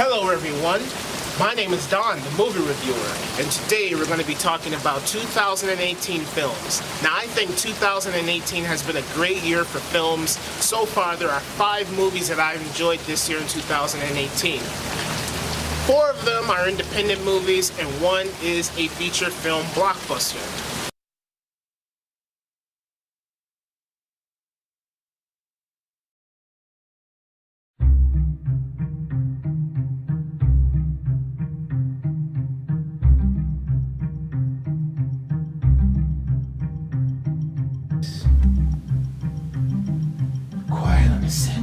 Hello everyone, my name is Don, the movie reviewer, and today we're going to be talking about 2018 films. Now I think 2018 has been a great year for films. So far there are 5 movies that I've enjoyed this year in 2018. 4 of them are independent movies and 1 is a feature film blockbuster. Quiet on the set.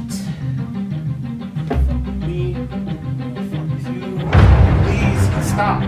Me, fuck you. Please stop.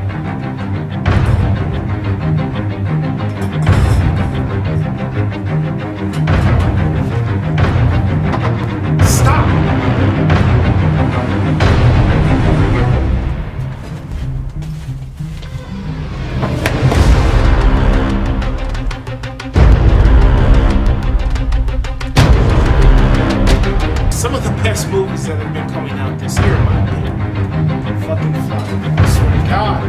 Some of the best movies that have been coming out this year, in my opinion. Fucking fly. I swear to God.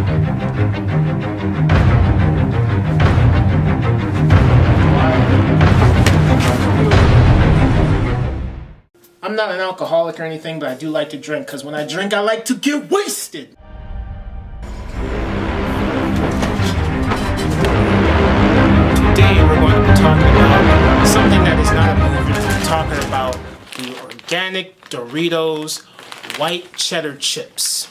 I'm not an alcoholic or anything, but I do like to drink, because when I drink, I like to get wasted. Today, we're going to be talking about something that is not a movie. We're talking about the organic Doritos white cheddar chips.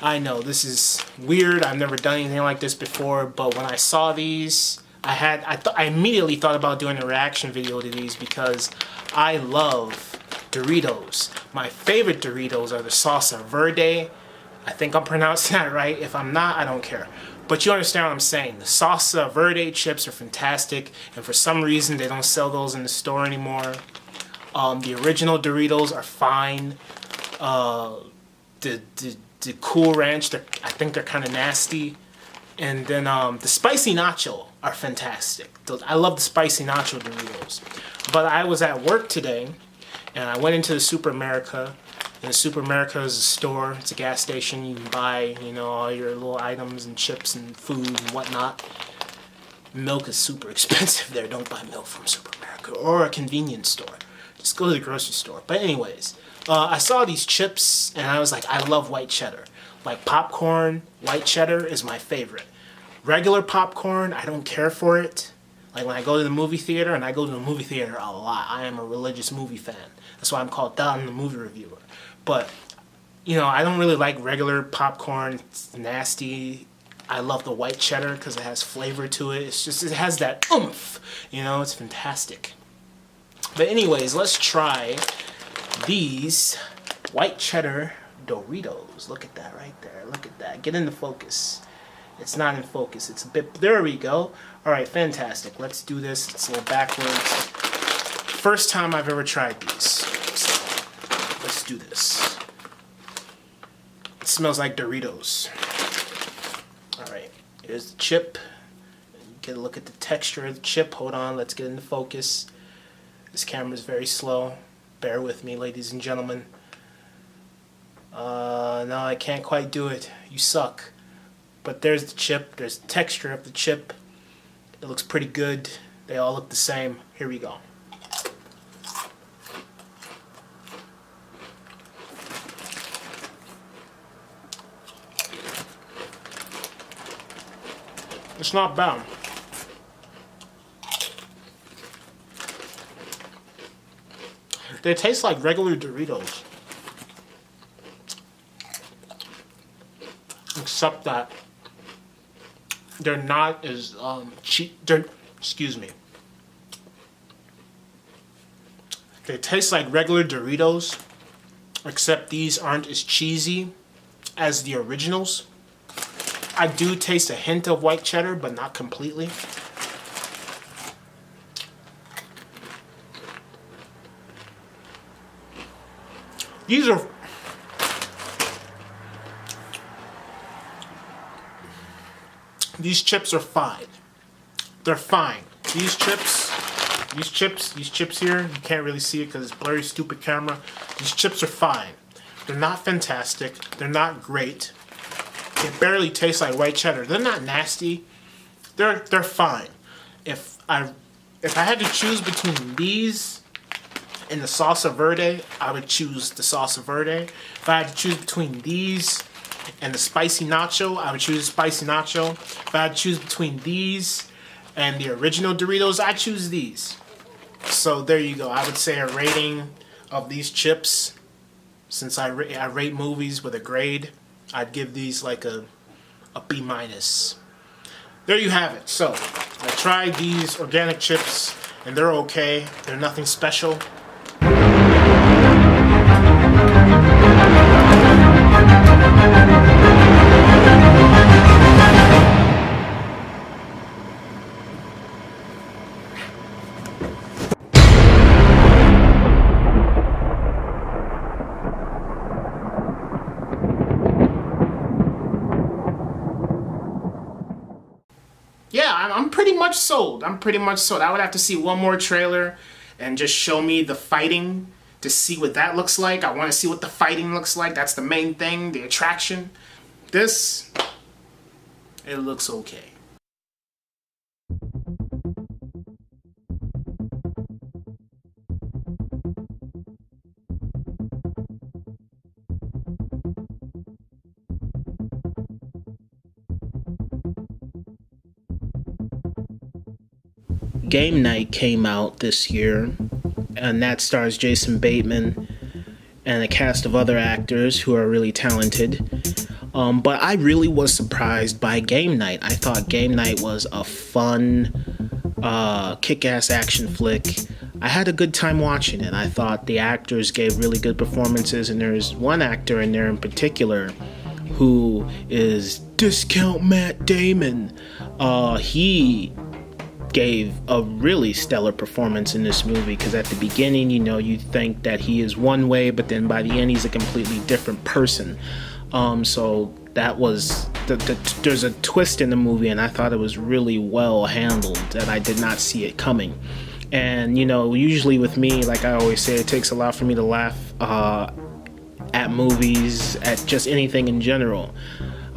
I know this is weird. I've never done anything like this before, but when I saw these, I immediately thought about doing a reaction video to these because I love Doritos. My favorite Doritos are the salsa verde. I think I'm pronouncing that right. If I'm not, I don't care. But you understand what I'm saying. The salsa verde chips are fantastic, and for some reason they don't sell those in the store anymore. The original Doritos are fine. The Cool Ranch, I think they're kind of nasty. And then the Spicy Nacho are fantastic. I love the Spicy Nacho Doritos. But I was at work today, and I went into the Super America. And the Super America is a store. It's a gas station. You can buy, you know, all your little items and chips and food and whatnot. Milk is super expensive there. Don't buy milk from Super America or a convenience store. Just go to the grocery store. But anyways, I saw these chips and I was like, I love white cheddar. Like popcorn, white cheddar is my favorite. Regular popcorn, I don't care for it. Like when I go to the movie theater, and I go to the movie theater a lot. I am a religious movie fan. That's why I'm called Don the movie reviewer. But, you know, I don't really like regular popcorn. It's nasty. I love the white cheddar because it has flavor to it. It's just, it has that oomph. You know, it's fantastic. But anyways, let's try these white cheddar Doritos. Look at that right there. Look at that. Get into focus. It's not in focus. It's a bit... There we go. Alright, fantastic. Let's do this. It's a little backwards. First time I've ever tried these. So, let's do this. It smells like Doritos. Alright, here's the chip. Get a look at the texture of the chip. Hold on, let's get into focus. This camera is very slow. Bear with me, ladies and gentlemen. No, I can't quite do it. You suck. But there's the chip. There's the texture of the chip. It looks pretty good. They all look the same. Here we go. It's not bad. They taste like regular Doritos. Except that they're not as cheap. Excuse me. They taste like regular Doritos, except these aren't as cheesy as the originals. I do taste a hint of white cheddar, but not completely. These chips are fine. They're fine. These chips here, you can't really see it because it's blurry, stupid camera. These chips are fine. They're not fantastic. They're not great. They barely taste like white cheddar. They're not nasty. They're fine. If I had to choose between these and the salsa verde, I would choose the salsa verde. If I had to choose between these and the spicy nacho, I would choose the spicy nacho. If I had to choose between these and the original Doritos, I choose these. So there you go. I would say a rating of these chips, since I rate movies with a grade, I'd give these like a B minus. There you have it. So I tried these organic chips and they're okay. They're nothing special. Yeah, I'm pretty much sold. I would have to see one more trailer and just show me the fighting to see what that looks like. I want to see what the fighting looks like. That's the main thing, the attraction. This, it looks okay. Game Night came out this year, and that stars Jason Bateman and a cast of other actors who are really talented. But I really was surprised by Game Night. I thought Game Night was a fun, kick-ass action flick. I had a good time watching it. I thought the actors gave really good performances, and there's one actor in there in particular who is Discount Matt Damon. He gave a really stellar performance in this movie, because at the beginning, you think that he is one way, but then by the end he's a completely different person. So that was there's a twist in the movie, and I thought it was really well handled, and I did not see it coming. And usually with me, like I always say, it takes a lot for me to laugh at movies, at just anything in general.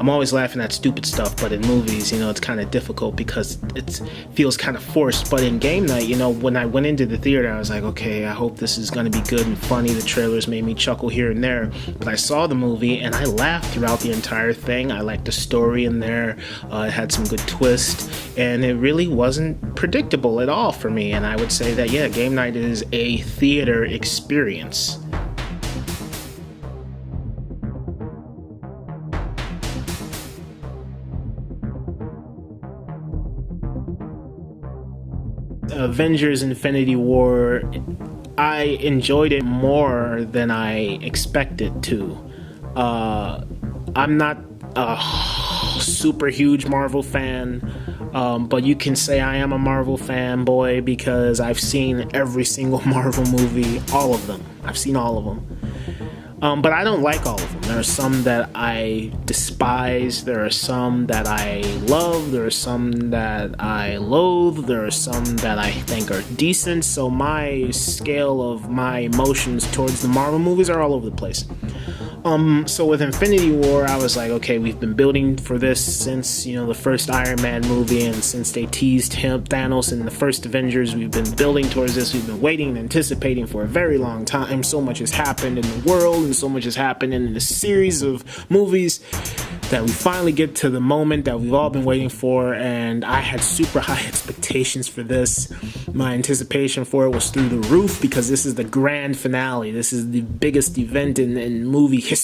I'm always laughing at stupid stuff, but in movies, it's kind of difficult because it feels kind of forced. But in Game Night, when I went into the theater, I was like, okay, I hope this is going to be good and funny. The trailers made me chuckle here and there. But I saw the movie and I laughed throughout the entire thing. I liked the story in there. It had some good twists, and it really wasn't predictable at all for me. And I would say that, yeah, Game Night is a theater experience. Avengers Infinity War, I enjoyed it more than I expected to. I'm not a super huge Marvel fan, but you can say I am a Marvel fanboy because I've seen every single Marvel movie, all of them. I've seen all of them. But I don't like all of them. There are some that I despise. There are some that I love. There are some that I loathe. There are some that I think are decent. So my scale of my emotions towards the Marvel movies are all over the place. So with Infinity War, I was like, okay, we've been building for this since, the first Iron Man movie, and since they teased Thanos in the first Avengers, we've been building towards this. We've been waiting and anticipating for a very long time. So much has happened in the world, and so much has happened in the series of movies that we finally get to the moment that we've all been waiting for, and I had super high expectations for this. My anticipation for it was through the roof because this is the grand finale. This is the biggest event in movie history,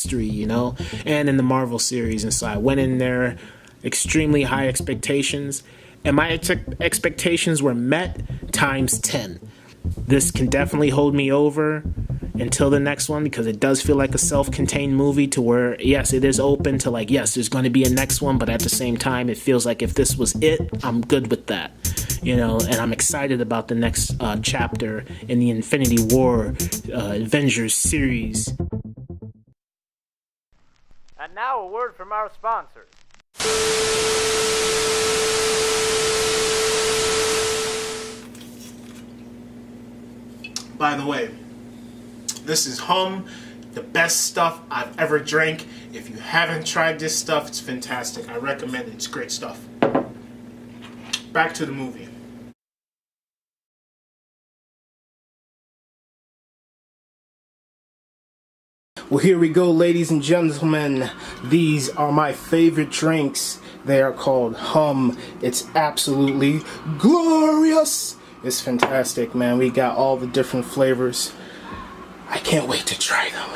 and in the Marvel series. And so I went in there extremely high expectations, and my expectations were met times 10. This can definitely hold me over until the next one, because it does feel like a self-contained movie to where, yes, it is open to like, yes, there's going to be a next one, but at the same time, it feels like if this was it, I'm good with that, and I'm excited about the next chapter in the Infinity War Avengers series. And now a word from our sponsors. By the way, this is Humm the best stuff I've ever drank. If you haven't tried this stuff, it's fantastic. I recommend it. It's great stuff. Back to the movie. Well, here we go, ladies and gentlemen. These are my favorite drinks. They are called Humm. It's absolutely glorious. It's fantastic, man. We got all the different flavors. I can't wait to try them.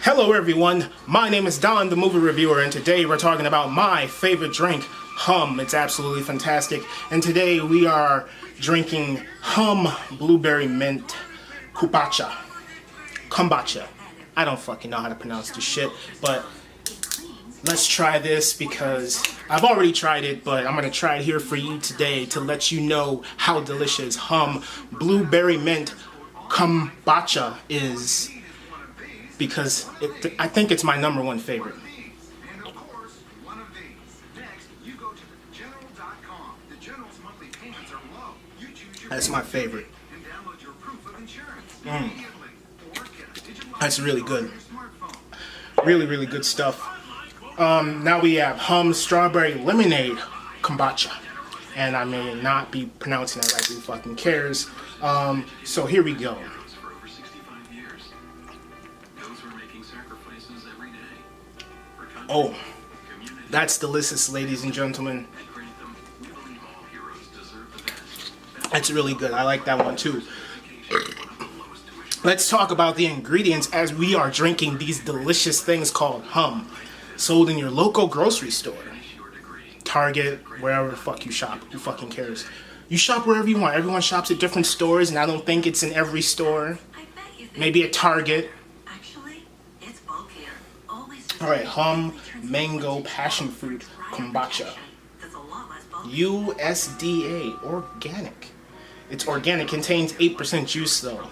Hello, everyone. My name is Don, the movie reviewer, and today we're talking about my favorite drink, Humm. It's absolutely fantastic. And today we are drinking Humm Blueberry Mint Kombucha. Kombucha. I don't fucking know how to pronounce this shit, but let's try this because I've already tried it, but I'm gonna try it here for you today to let you know how delicious Humm Blueberry Mint Kombucha is, because I think it's my #1 favorite. That's my favorite. That's really good. Really, really good stuff. Now we have Humm Strawberry Lemonade Kombucha. And I may not be pronouncing that right, who fucking cares. So here we go. Oh, that's delicious, ladies and gentlemen. That's really good. I like that one too. Let's talk about the ingredients as we are drinking these delicious things called Humm, sold in your local grocery store, Target, wherever the fuck you shop. Who fucking cares? You shop wherever you want. Everyone shops at different stores, and I don't think it's in every store. Maybe at Target. Alright, Humm Mango Passion Fruit Kombucha. USDA, organic. It's organic, contains 8% juice though.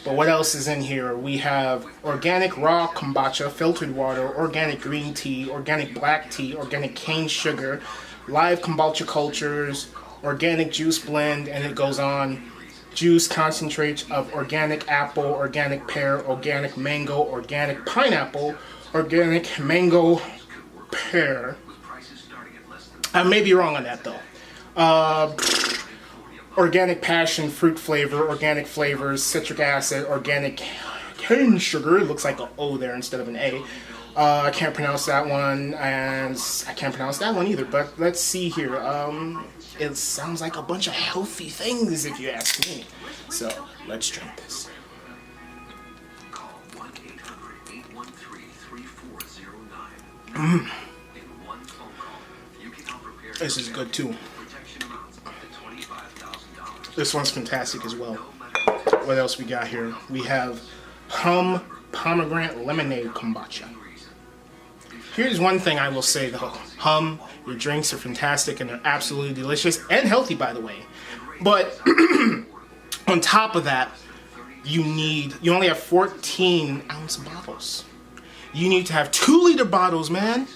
But what else is in here? We have organic raw kombucha, filtered water, organic green tea, organic black tea, organic cane sugar, live kombucha cultures, organic juice blend, and it goes on. Juice concentrates of organic apple, organic pear, organic mango, organic pineapple, organic mango pear. I may be wrong on that though. Organic passion fruit flavor, organic flavors, citric acid, organic cane sugar. It looks like an O there instead of an A. I can't pronounce that one, and I can't pronounce that one either. But let's see here. It sounds like a bunch of healthy things, if you ask me. So let's drink this. This is good too. This one's fantastic as well. What else we got here? We have Humm Pomegranate Lemonade Kombucha. Here's one thing I will say though. Humm, your drinks are fantastic and they're absolutely delicious and healthy, by the way. But on top of that, you only have 14-ounce bottles. You need to have 2-liter bottles, man.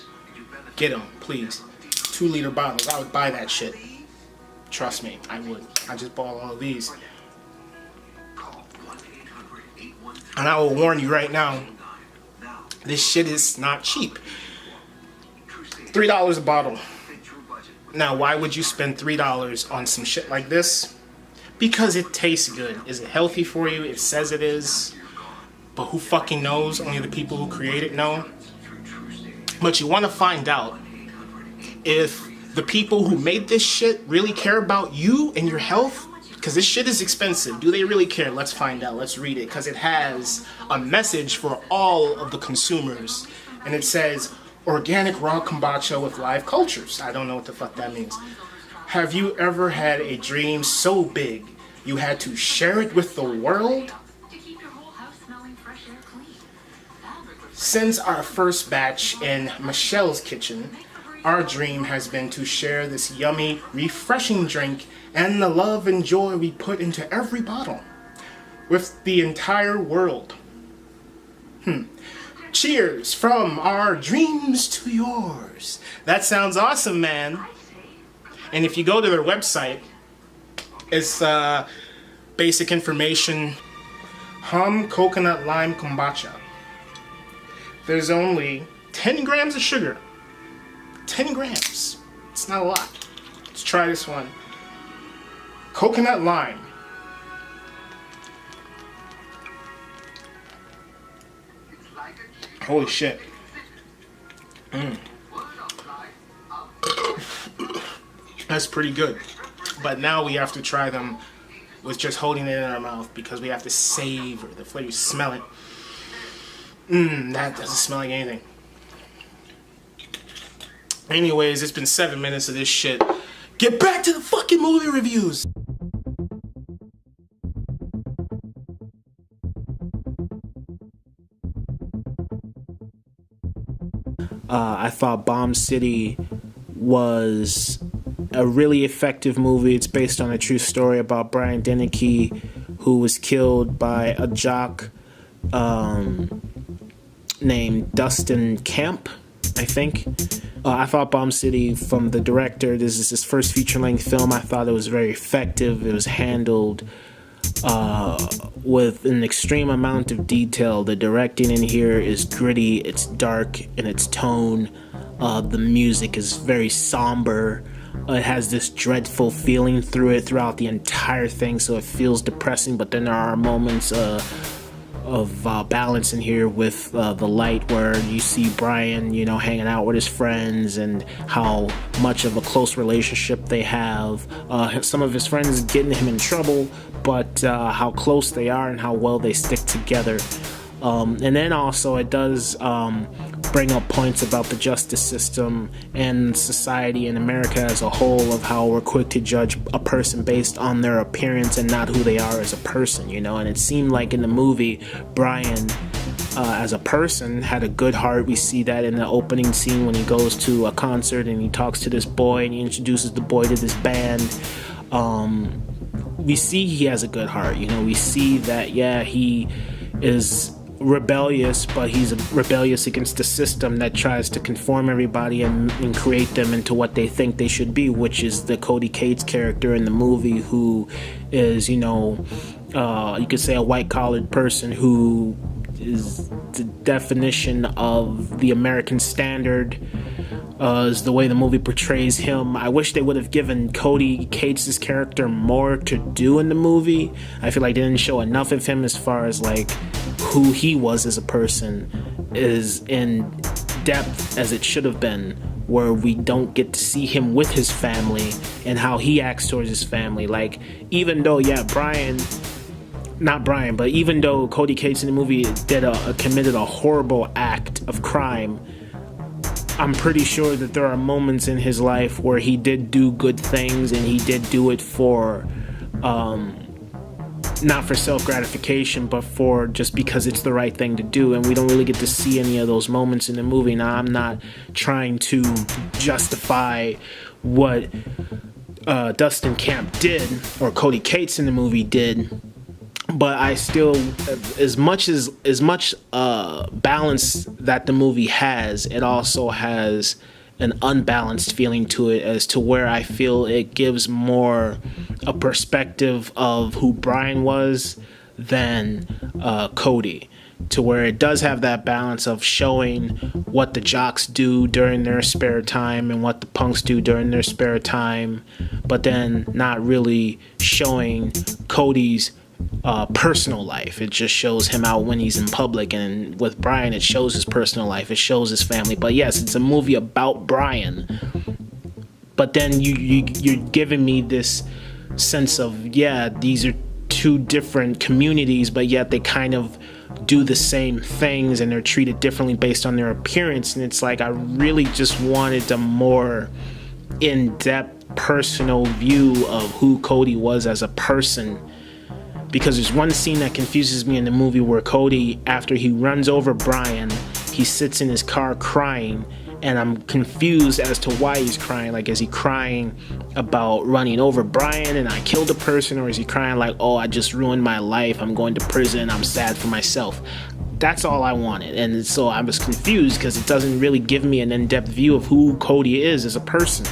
Get them, please. 2-liter bottles. I would buy that shit. Trust me, I would. I just bought all of these. And I will warn you right now, this shit is not cheap. $3 a bottle. Now, why would you spend $3 on some shit like this? Because it tastes good. Is it healthy for you? It says it is. But who fucking knows? Only the people who create it know. But you want to find out if the people who made this shit really care about you and your health, because this shit is expensive. Do they really care? Let's find out. Let's read it, because it has a message for all of the consumers. And it says, organic raw kombucha with live cultures. I don't know what the fuck that means. Have you ever had a dream so big you had to share it with the world? Since our first batch in Michelle's kitchen, our dream has been to share this yummy, refreshing drink and the love and joy we put into every bottle with the entire world. Cheers from our dreams to yours. That sounds awesome, man. And if you go to their website, it's basic information. Humm Coconut Lime Kombucha. There's only 10 grams of sugar. 10 grams. It's not a lot. Let's try this one. Coconut lime. Holy shit. That's pretty good. But now we have to try them with just holding it in our mouth because we have to savor the flavor. You smell it. That doesn't smell like anything. Anyways, it's been 7 minutes of this shit. Get back to the fucking movie reviews! I thought Bomb City was a really effective movie. It's based on a true story about Brian Deneke, who was killed by a jock named Dustin Camp, I think. I thought Bomb City, from the director, this is his first feature-length film. I thought it was very effective. It was handled with an extreme amount of detail. The directing in here is gritty, it's dark in its tone. The music is very somber. It has this dreadful feeling through it throughout the entire thing, so it feels depressing, but then there are moments of balance in here with the light where you see Brian, hanging out with his friends and how much of a close relationship they have. Some of his friends getting him in trouble, but how close they are and how well they stick together. And then also it does bring up points about the justice system and society in America as a whole, of how we're quick to judge a person based on their appearance and not who they are as a person, and it seemed like in the movie Brian as a person had a good heart. We see that in the opening scene when he goes to a concert and he talks to this boy and he introduces the boy to this band. We see he has a good heart, we see that he is rebellious, but he's rebellious against the system that tries to conform everybody and create them into what they think they should be, which is the Cody Cates character in the movie, who is, you could say a white-collared person who is the definition of the American standard, is the way the movie portrays him. I wish they would have given Cody Cates' character more to do in the movie. I feel like they didn't show enough of him as far as who he was as a person is in depth as it should have been, where we don't get to see him with his family and how he acts towards his family. Even though even though Cody Cates in the movie committed a horrible act of crime, I'm pretty sure that there are moments in his life where he did do good things, and he did do it for not for self-gratification, but for just because it's the right thing to do, and we don't really get to see any of those moments in the movie. Now, I'm not trying to justify what Dustin Camp did, or Cody Cates in the movie did, but I still, as much balance that the movie has, it also has an unbalanced feeling to it, as to where I feel it gives more a perspective of who Brian was than Cody, to where it does have that balance of showing what the jocks do during their spare time and what the punks do during their spare time, but then not really showing Cody's personal life. It just shows him out when he's in public, and with Brian it shows his personal life, it shows his family. But yes, it's a movie about Brian, but then you're giving me this sense of, these are two different communities, but yet they kind of do the same things and they're treated differently based on their appearance. And it's like, I really just wanted a more in-depth personal view of who Cody was as a person, because there's one scene that confuses me in the movie where Cody, after he runs over Brian, he sits in his car crying, and I'm confused as to why he's crying. Is he crying about running over Brian and I killed a person, or is he crying I just ruined my life, I'm going to prison, I'm sad for myself? That's all I wanted, and so I was confused because it doesn't really give me an in-depth view of who Cody is as a person.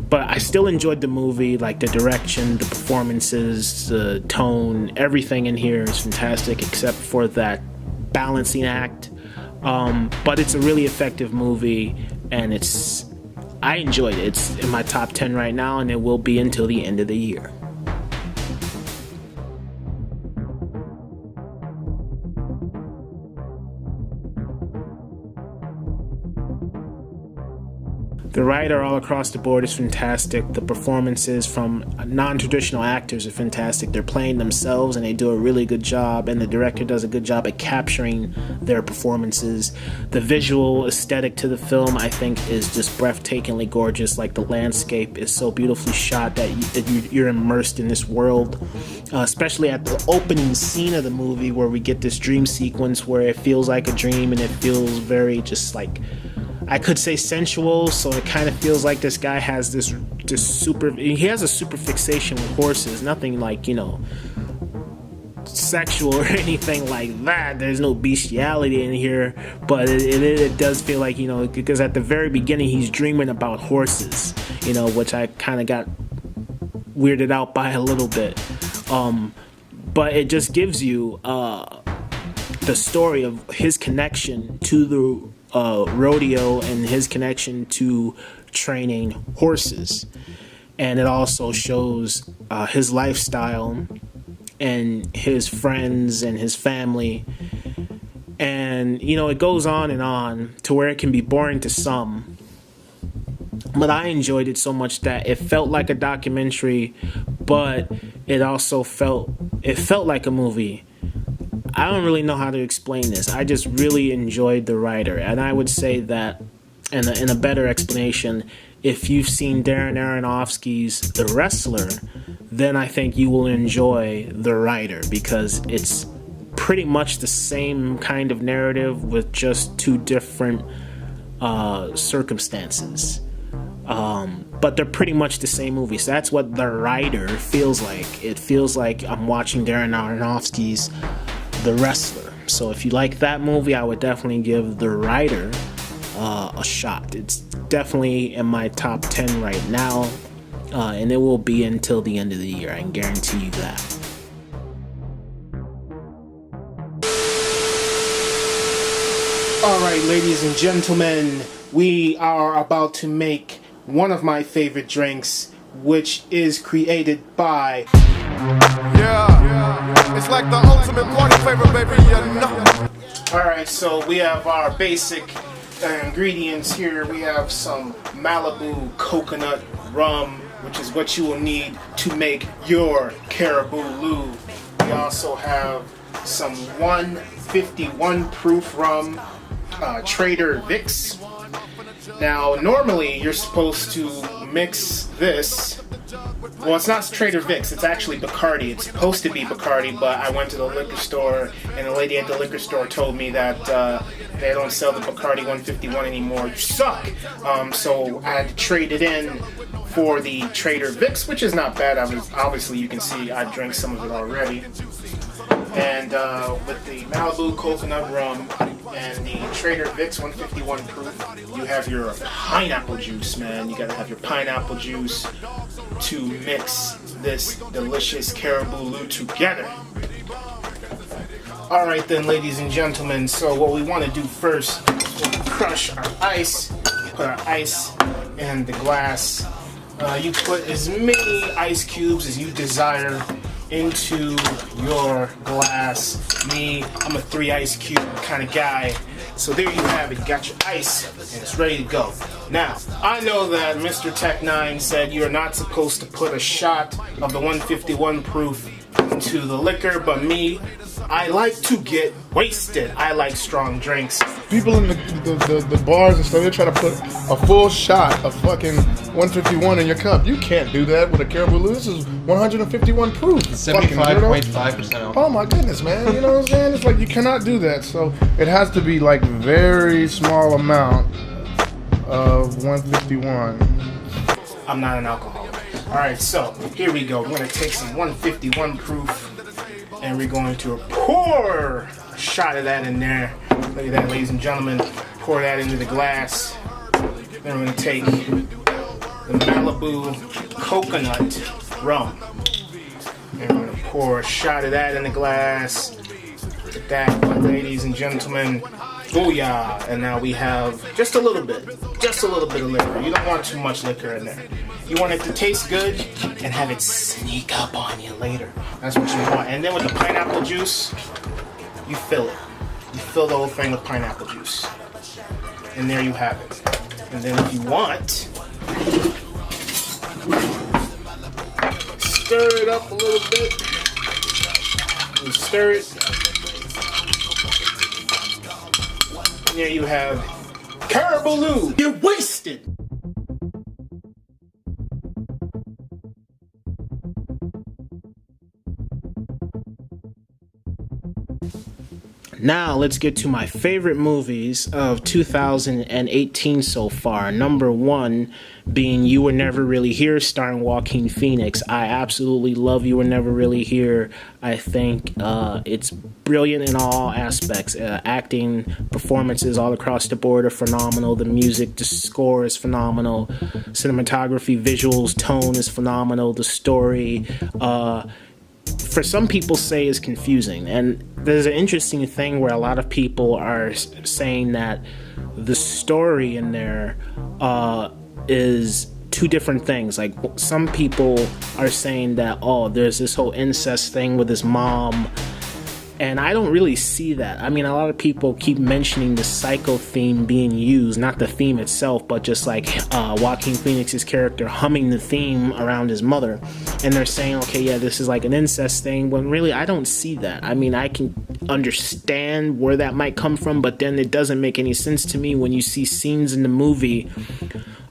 But I still enjoyed the movie, like the direction, the performances, the tone, everything in here is fantastic except for that balancing act. But it's a really effective movie, and I enjoyed it. It's in my top 10 right now, and it will be until the end of the year. The writer all across the board is fantastic. The performances from non-traditional actors are fantastic. They're playing themselves and they do a really good job, and the director does a good job at capturing their performances. The visual aesthetic to the film, I think, is just breathtakingly gorgeous. Like, the landscape is so beautifully shot that you're immersed in this world, especially at the opening scene of the movie where we get this dream sequence where it feels like a dream and it feels very just like, I could say sensual, so it kind of feels like this guy has he has a super fixation with horses, nothing like, sexual or anything like that. There's no bestiality in here, but it does feel like, because at the very beginning he's dreaming about horses, which I kind of got weirded out by a little bit. But it just gives you the story of his connection to the rodeo and his connection to training horses, and it also shows his lifestyle and his friends and his family, and it goes on to where it can be boring to some, but I enjoyed it so much that it felt like a documentary, but it also felt like a movie. I don't really know how to explain this. I just really enjoyed the writer, and I would say that, in a better explanation, if you've seen Darren Aronofsky's The Wrestler, then I think you will enjoy the writer, because it's pretty much the same kind of narrative with just two different circumstances. But they're pretty much the same movie. So that's what The Writer feels like. It feels like I'm watching Darren Aronofsky's The Wrestler. So if you like that movie, I would definitely give The Writer a shot. It's definitely in my top 10 right now, and it will be until the end of the year. I can guarantee you that. All right, ladies and gentlemen, we are about to make one of my favorite drinks, which is created by... Yeah, it's like the ultimate party flavor, baby, Alright, so we have our basic ingredients here. We have some Malibu coconut rum, which is what you will need to make your Caribou Lou. We also have some 151 proof rum, Trader Vic's. Now, normally you're supposed to mix this. Well, it's not Trader Vic's, it's actually Bacardi. It's supposed to be Bacardi, but I went to the liquor store, and the lady at the liquor store told me that they don't sell the Bacardi 151 anymore. You suck! So I had to trade it in for the Trader Vic's, which is not bad. Obviously, you can see I drank some of it already. And with the Malibu coconut rum and the Trader Vic's 151 proof, you have your pineapple juice, man. You gotta have your pineapple juice to mix this delicious Caribou Lou together. Alright then, ladies and gentlemen, so what we want to do first is we'll crush our ice, put our ice in the glass. You put as many ice cubes as you desire into your glass. Me, I'm a 3 ice cube kind of guy. So there you have it. You got your ice and it's ready to go. Now, I know that Mr. Tech9 said you're not supposed to put a shot of the 151 proof into the liquor, but me, I like to get wasted. I like strong drinks. People in the bars and stuff, they try to put a full shot of fucking 151 in your cup. You can't do that with a Caribou Lou. This is 151 proof. 75.5% alcohol. Oh my goodness, man. You know what I'm saying? It's like you cannot do that. So it has to be like very small amount of 151. I'm not an alcoholic. Alright, so here we go. We're going to take some 151 proof and we're going to pour a shot of that in there. Look at that, ladies and gentlemen. Pour that into the glass. Then we're going to take the Malibu coconut rum. And we're gonna pour a shot of that in the glass. Look at that, ladies and gentlemen. Booyah! And now we have just a little bit of liquor. You don't want too much liquor in there. You want it to taste good and have it sneak up on you later. That's what you want. And then with the pineapple juice, you fill it. You fill the whole thing with pineapple juice. And there you have it. And then if you want, stir it up a little bit. You stir it. And there you have Caribou Lou. You're wasted. Now let's get to my favorite movies of 2018 so far. Number 1 being You Were Never Really Here, starring Joaquin Phoenix. I absolutely love You Were Never Really Here. I think it's brilliant in all aspects. Acting, performances all across the board are phenomenal. The music, the score is phenomenal. Cinematography, visuals, tone is phenomenal. The story, for some people say is confusing, and there's an interesting thing where a lot of people are saying that the story in there is two different things. Like, some people are saying that, oh, there's this whole incest thing with his mom, and I don't really see that. I mean, a lot of people keep mentioning the psycho theme being used, not the theme itself, but just like Joaquin Phoenix's character humming the theme around his mother. And they're saying, okay, yeah, this is like an incest thing, when really I don't see that. I mean, I can understand where that might come from, but then it doesn't make any sense to me when you see scenes in the movie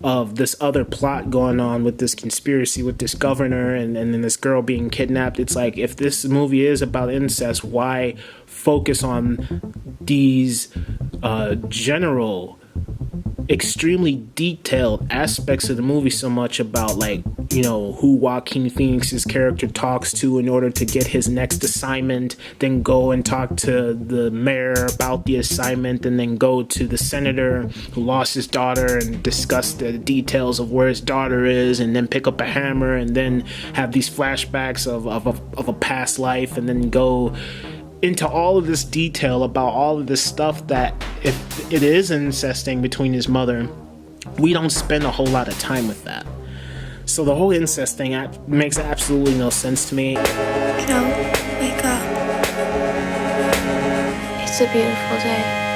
of this other plot going on with this conspiracy with this governor and then this girl being kidnapped. It's like, if this movie is about incest, why focus on these general, extremely detailed aspects of the movie so much about, like, you know, who Joaquin Phoenix's character talks to in order to get his next assignment, then go and talk to the mayor about the assignment, and then go to the senator who lost his daughter and discuss the details of where his daughter is, and then pick up a hammer and then have these flashbacks of a past life, and then go into all of this detail about all of this stuff that, if it is incesting between his mother, we don't spend a whole lot of time with that. So the whole incest thing makes absolutely no sense to me. You know, wake up. It's a beautiful day.